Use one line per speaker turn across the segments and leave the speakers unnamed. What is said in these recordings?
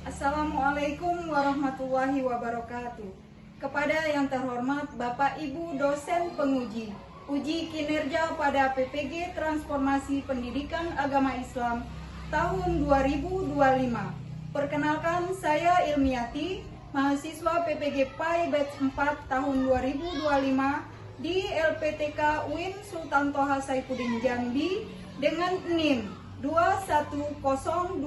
Assalamualaikum warahmatullahi wabarakatuh. Kepada yang terhormat Bapak Ibu dosen penguji, uji kinerja pada PPG Transformasi Pendidikan Agama Islam tahun 2025. Perkenalkan, saya Ilmiati, mahasiswa PPG PAI Batch 4 tahun 2025 di LPTK UIN Sultan Toha Saifuddin Jambi dengan NIM 21050.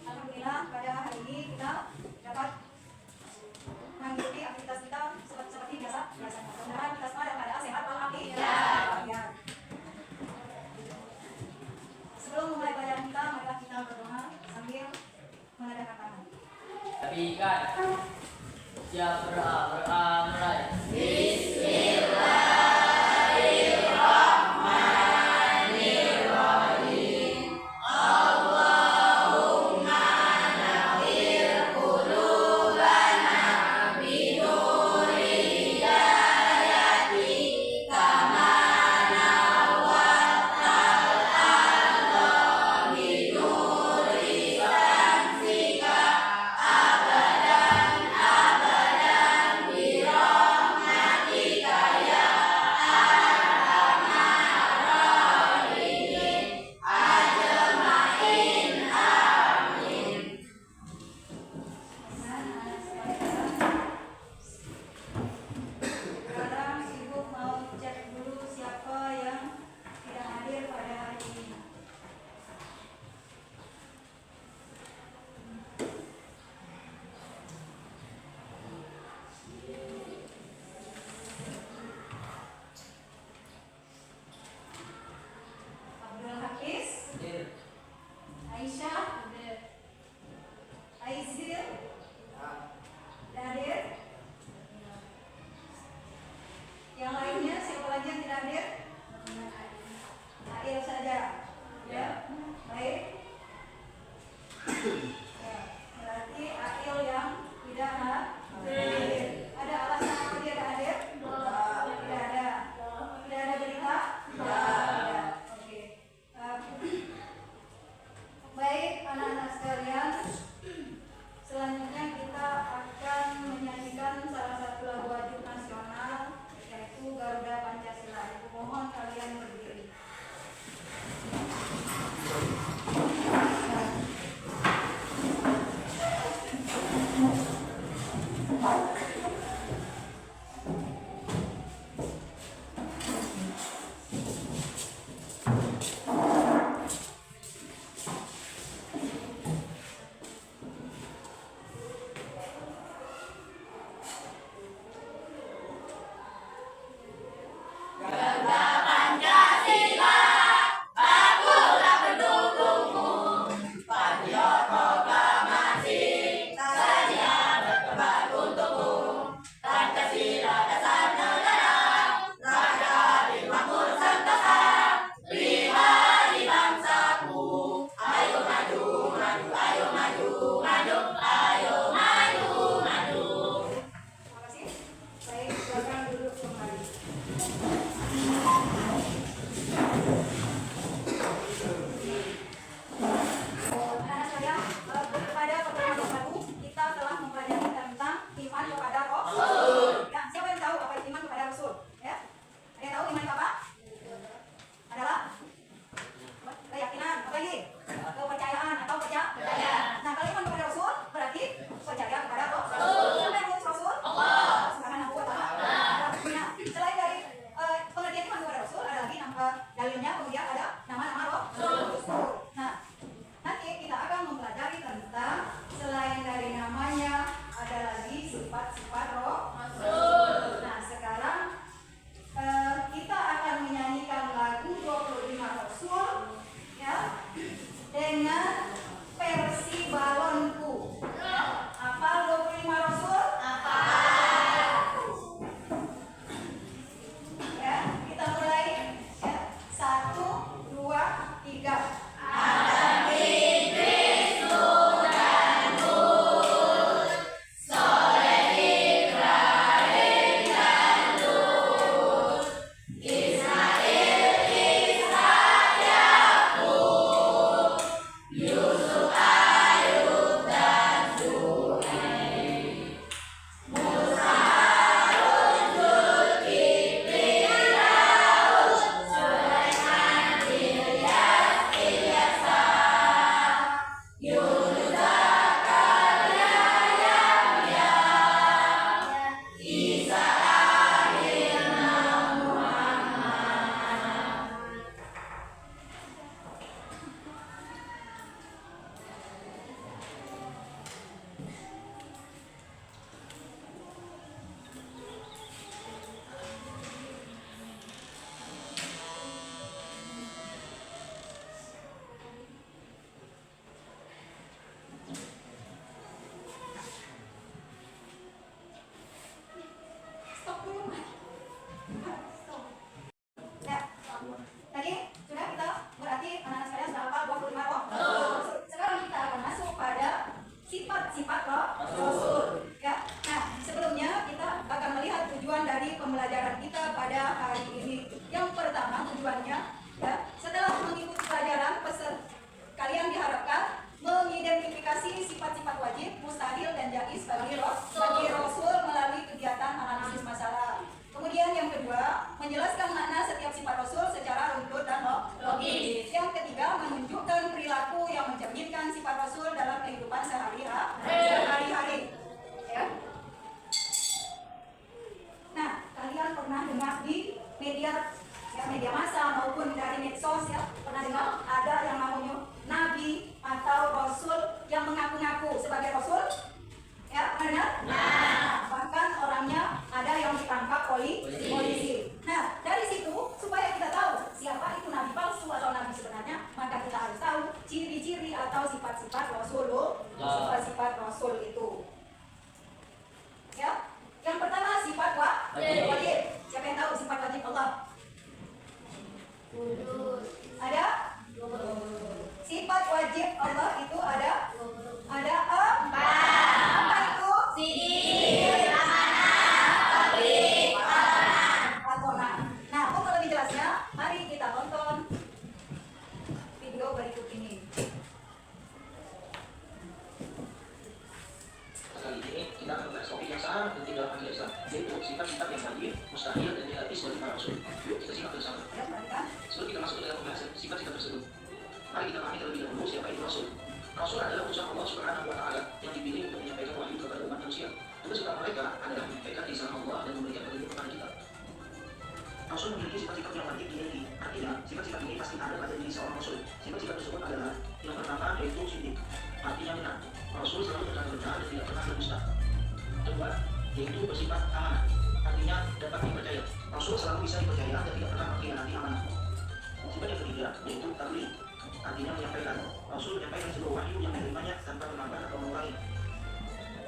Alhamdulillah pada hari ini kita dapat mengikuti aktivitas kita seperti biasanya. Mudah-mudahan kita semua dalam keadaan sehat walafiat. Sebelum memulai pelajaran kita, marilah kita berdoa sambil menadahkan tangan.
Tapi kan siap mulai.
Sekarang Ibu mau cek dulu siapa yang tidak hadir pada hari ini. Abdul Hafiz, Aisyah, Aizil, hadir. Yang lainnya siapa lagi yang tidak hadir? Ail saja. Ya, baik. Ya, berarti Ail yang tidak hadir. Ada alasan apa dia tidak hadir? Tidak ada. Tidak ada berita? Tidak. Oke. Baik, anak-anak sekalian. Selanjutnya kita akan menyanyikan salah satu lagu wajib nasional, yaitu Garuda Pancasila. Ibu mohon kalian berdiri. Terima kasih. Baik, silakan duduk kembali. Anak-anak sekalian, pada pertemuan yang lalu kita telah mempelajari tentang iman kepada Rasul. Ya, siapa yang tahu apa itu iman kepada Rasul? Ya, ada yang tahu iman itu apa? Adalah keyakinan, apa lagi? Kepercayaan atau percaya. Nah, kalau iman kepada Rasul berarti percaya kepada Rasul. Siapa yang mengutus Rasul? Allah Subhanahu wa Ta'ala. Nah, selain dari pengertian iman kepada Rasul, ada lagi dalilnya, kemudian ada nama-nama Rasul. Nah, nanti kita akan mempelajari tentang selain dari namanya ada lagi sifat-sifat Rasul. Nah, sekarang kita akan menyanyikan lagu 25 Rasul, ya, dengan versi balonku. Apa 25 Rasul? Apa? Ya, kita mulai. Ya, 1, Tadi sudah kita berarti anak-anak sekalian sudah hafal 25 roh. Sekarang kita akan masuk pada sifat-sifat roh Rasul. Ya. Nah, sebelumnya kita akan melihat tujuan dari pembelajaran kita pada hari ini. Yang pertama tujuannya, ya, setelah mengikuti pelajaran kalian diharapkan mengidentifikasi sifat-sifat wajib, mustahil dan jaiz bagi Rasul melalui kegiatan analisis masalah. Kemudian yang kedua, menjelaskan makna setiap sifat Rasul secara runtut dan logis. Yang ketiga, menunjukkan perilaku yang mencerminkan sifat Rasul dalam kehidupan sehari-hari. Ya. Nah, kalian pernah dengar di media massa maupun dari medsos, ya, pernah dengar ada yang namanya nabi atau rasul yang mengaku-ngaku sebagai rasul? Ya, pernah dengar? Nah, bahkan orangnya ada yang ditangkap polisi. Nah, dari situ supaya kita tahu siapa itu nabi palsu atau nabi sebenarnya, maka kita harus tahu ciri-ciri atau sifat-sifat sifat-sifat rasul itu. Ya, yang pertama sifat wajib. Siapa yang tahu sifat wajib Allah? Ada? Sifat wajib Allah itu ada empat. Apa itu? Sidik, amanah, tabligh, lakona. Nah, untuk lebih jelasnya, mari kita tonton video berikut ini.
Kali ini kita akan membahas topik yang sangat penting dalam agama Islam, yaitu sifat-sifat yang wajib, mustahil dan jaiz bagi para rasul. Yuk kita simak bersama. Sebelum kita masuk ke dalam pembahasan sifat-sifat tersebut, mari kita pahami terlebih dahulu siapa itu rasul. Rasul adalah utusan Allah Subhanahu wa Ta'ala yang dipilih untuk menyampaikan wahyu kepada umat manusia. Tugas utama mereka adalah menyampaikan lisan Allah dan memberikan petunjuk kepada kita. Rasul memiliki sifat-sifat yang wajib dimiliki. Artinya, sifat-sifat ini pasti ada pada diri seorang rasul. Sifat-sifat tersebut adalah yang pertama yaitu sidik, artinya benar. Rasul selalu benar dan tidak pernah berdusta. Kedua, yaitu bersifat amanah, artinya dapat dipercaya. Rasul selalu bisa dipercaya dan tidak pernah mengkhianati amanah. Sifat yang ketiga yaitu tabligh, artinya menyampaikan. Rasul menyampaikan sebuah wahyu yang menerimanya tanpa menambah atau mengurangi.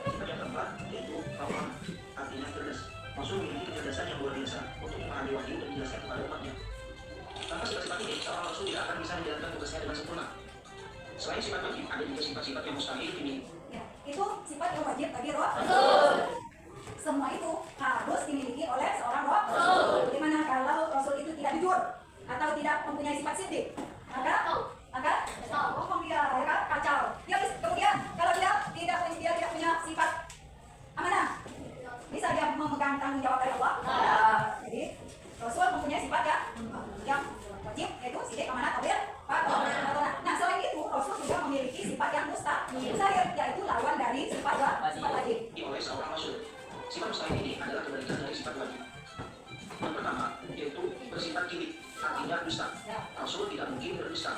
Sifat yang keempat yaitu rahman, artinya cerdas. Rasul memiliki kecerdasan yang luar biasa untuk memahami wahyu dan menjelaskan kepada umatnya. Tanpa sifat-sifat ini, seorang rasul tidak akan bisa menjalankan tugasnya dengan sempurna. Selain sifat wajib, ada juga sifat-sifat yang mustahil dimiliki.
Ya, itu sifat yang wajib bagi Rasul. Semua itu harus dimiliki oleh seorang Rasul. Bagaimana kalau Rasul itu tidak jujur atau tidak mempunyai sifat sidik? Maka bohong dia, ya kan? Kacau. Kemudian kalau dia tidak punya sifat amanah, bisa dia memegang tanggung jawab dari Allah. Jadi Rasul mempunyai sifat yang wajib, yaitu sidik, amanah, tabligh, lakona. Nah, selain itu Rasul juga memiliki sifat yang mustahil, yaitu lawan dari sifat wajib.
Oleh seorang rasul, sifat mustahil ini adalah kebalikan dari sifat wajib. Yang pertama yaitu bersifat kirik, artinya dusta. Rasul tidak mungkin berdusta.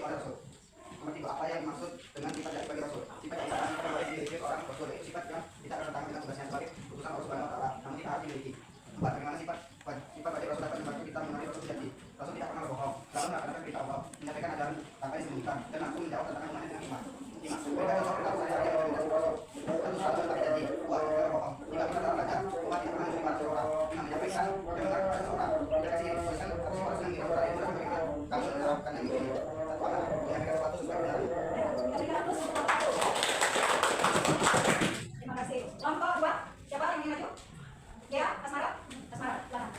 oleh Rasul. Nomor 3, apa yang dimaksud dengan sifat jari bagi Rasul? Sifat jari adalah sifat yang boleh dimiliki seorang Rasul, yaitu sifat yang tidak bertentangan dengan tugasnya sebagai utusan Allah Subhanahu wa Ta'ala, namun tidak harus dimiliki. 4. Bagaimana sifat wajib Rasul dapat membantu kita mengenali Rasul sejati? Rasul tidak pernah berbohong, selalu melaksanakan perintah Allah, menyampaikan ajaran tanpa disembunyikan, dan langsung menjawab tantangan umatnya dengan hikmah. 5. Mereka contoh perilaku sehari-hari yang menjadi Rasul. Rasul selalu tetap janji, buat tidak berbohong. Jika kita dalam belajar, umat tidak pernah menerima seseorang. 6. Menyampaikan kebenaran kepada seseorang. Tidak kasih tuliskan sesuatu yang kita berada di dalam mereka. Kamu menerapkan yang ini. 1. Amanah, menyampaikan sesuatu sesuai kebenaran.
Terima kasih. Kelompok 2, siapa yang ingin maju? Ya, Asmara. Asmara, silakan.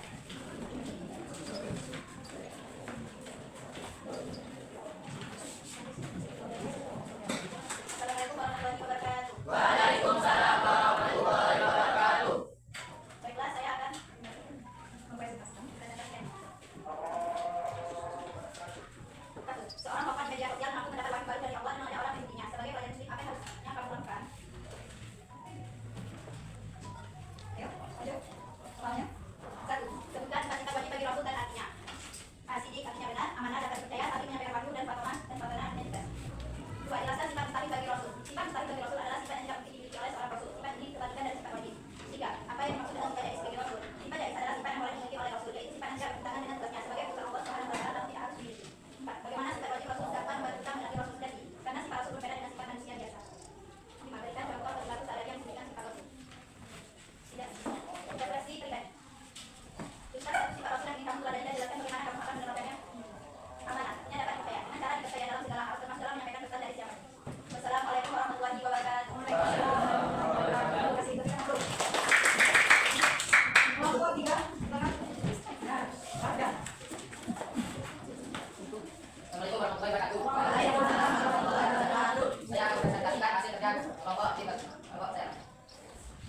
Assalamualaikum warahmatullahi wabarakatuh.
Waalaikumsalam warahmatullahi wabarakatuh.
Baiklah, saya akan
Mempresentasikan.
seorang tokoh media sosial mengaku mendapat wahyu baru dari Allah dan mengajak orang mengikutinya. Sebagai pelayan muslim, apa yang kamu lakukan?
Ayo, maju. Soalnya.
1. Sebutkan sifat-sifat wajib bagi Rasul dan artinya. Sidik artinya benar, amanah dapat dipercaya, tapi menyampaikan wahyu dan fatwa artinya jelas. 2. Jelaskan sifat mustahil bagi Rasul. Sifat mustahil bagi Rasul adalah sifat yang tidak mungkin dimiliki oleh seorang Rasul. Sifat ini kebalikan dari sifat wajib. 3. Apa yang dimaksud dengan sifat jais bagi Rasul? Sifat jais adalah sifat yang boleh dimiliki oleh Rasul, yaitu sifat yang tidak bertentangan dengan tugasnya sebagai utusan Allah Subhanahu wa Ta'ala dan tidak harus dimiliki. 4. Bagaimana sifat wajib Rasul dapat membantu kita mengenali Rasul sejati? Karena sifat Rasul berbeda dengan sifat manusia biasa. 5. Berikan contoh perilaku sehari-hari yang menunjukkan sifat Rasul. Tidak. Interpretasi pribadi. Tuliskan satu sifat Rasul yang ingin kamu teladani dan jelaskan bagaimana kamu akan menerapkannya. Amanah, artinya dapat dipercaya. Dengan cara dipercaya dalam segala hal, termasuk dalam menyampaikan pesan dari siapa. Wassalamualaikum warahmatullahi wabarakatuh.
Terima kasih. Terima kasih. Kelompok 3, silakan. Nah, ada.
Assalamualaikum warahmatullahi wabarakatuh.
Waalaikumsalam warahmatullahi wabarakatuh.
Saya akan mempresentasikan hasil kerja kelompok saya.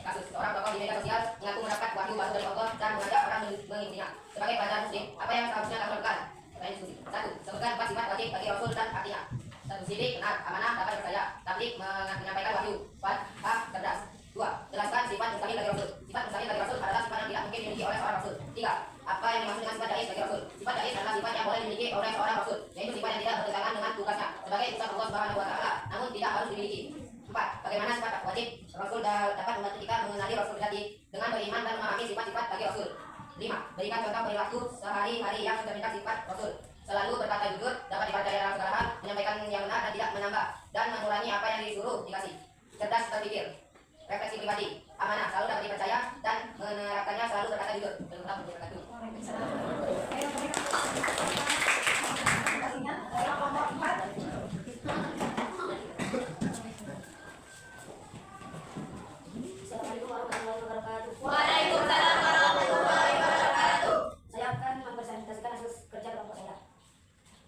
Kasus seorang tokoh di media sosial mengaku mendapat wahyu baru dari Allah dan mengajak orang mengikutinya. Sebagai pelajar muslim, apa yang seharusnya kamu lakukan? Pertanyaan diskusi. 1. Sebutkan 4 sifat wajib bagi Rasul dan artinya. 1. Sidik, benar, amanah, dapat dipercaya, tabligh, menyampaikan wahyu, cerdas. 2. Jelaskan sifat mustahil bagi Rasul. Sifat mustahil bagi Rasul adalah sifat yang tidak mungkin dimiliki oleh seorang Rasul. 3. Apa yang dimaksud dengan sifat jais bagi Rasul? Sifat jais adalah sifat yang boleh dimiliki oleh seorang Rasul, yaitu sifat yang tidak bertentangan dengan tugasnya sebagai utusan Allah Subhanahu wa Ta'ala, namun tidak harus dimiliki. 4. Bagaimana sifat wajib Rasul dapat membantu kita mengenali Rasul sejati dengan beriman dan memahami sifat-sifat bagi Rasul. 5. Berikan contoh perilaku sehari-hari yang mencerminkan sifat Rasul. Selalu berkata jujur, dapat dipercaya dalam segala hal, menyampaikan yang benar dan tidak menambah, dan mengurangi apa yang disuruh dikasih. Cerdas berpikir, refleksi pribadi, amanah, selalu dapat dipercaya, dan menerapkannya selalu berkata jujur.
Waalaikumsalam. Ayo, berikan. Presentasinya. Ayo, kelompok 4.
Assalamualaikum warahmatullahi wabarakatuh.
Waalaikumsalam warahmatullahi wabarakatuh.
Saya akan mempresentasikan hasil kerja kelompok saya.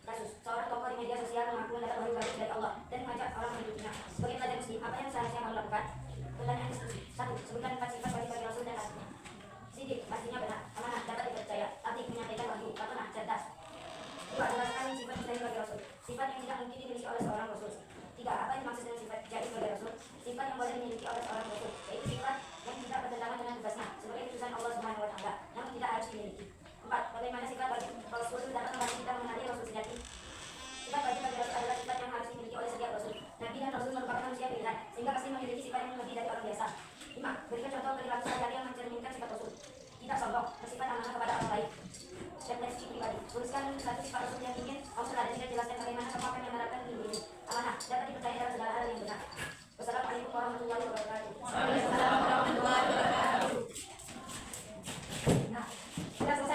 Kasus seorang tokoh di media sosial mengaku mendapat wahyu baru dari Allah dan mengajak orang mengikutinya. Sebagai pelajar muslim, apa yang seharusnya kamu lakukan? Pertanyaan diskusi. 1. Sebutkan 4 sifat wajib bagi Rasul dan artinya. Sidik, pastinya benar, amanah, dapat dipercaya, tabligh, menyampaikan wahyu, fatwa, cerdas. 2. Jelaskan sifat mustahil bagi Rasul. Sifat yang tidak mungkin dimiliki oleh seorang Rasul. 3. Apa yang dimaksud dengan sifat jais bagi Rasul? Sifat yang boleh dimiliki oleh seorang Rasul, yaitu sifat yang tidak bertentangan dengan tugasnya sebagai utusan Allah Subhanahu wa Ta'ala, namun tidak harus dimiliki. 4. Bagaimana sifat wajib Rasul dapat membantu kita mengenali Rasul sejati? Sifat wajib bagi Rasul adalah sifat yang harus dimiliki oleh setiap Rasul. Nabi dan Rasul merupakan manusia pilihan, sehingga pasti memiliki sifat yang lebih dari orang biasa. 5. Berikan contoh perilaku sehari-hari yang mencerminkan sifat Rasul. Tidak sombong, bersifat amanah kepada orang lain. Refleksi pribadi. Tuliskan 1 sifat Rasul yang ingin kamu teladani dan jelaskan bagaimana kamu akan menerapkan ini. Amanah, dapat dipercaya dalam segala hal yang benar. Wassalamualaikum warahmatullahi wabarakatuh.
Waalaikumsalam warahmatullahi wabarakatuh. Nah, sudah selesai.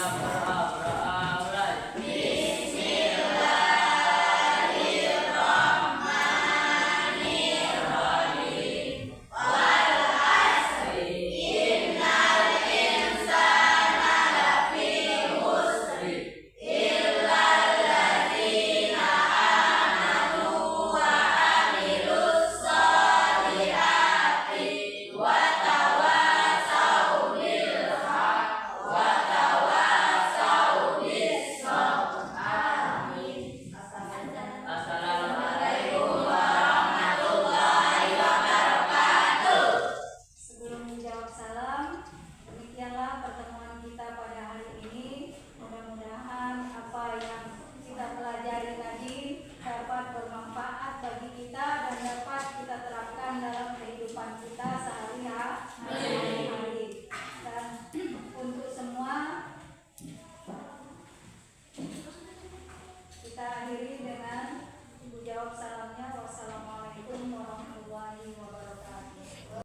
Amin.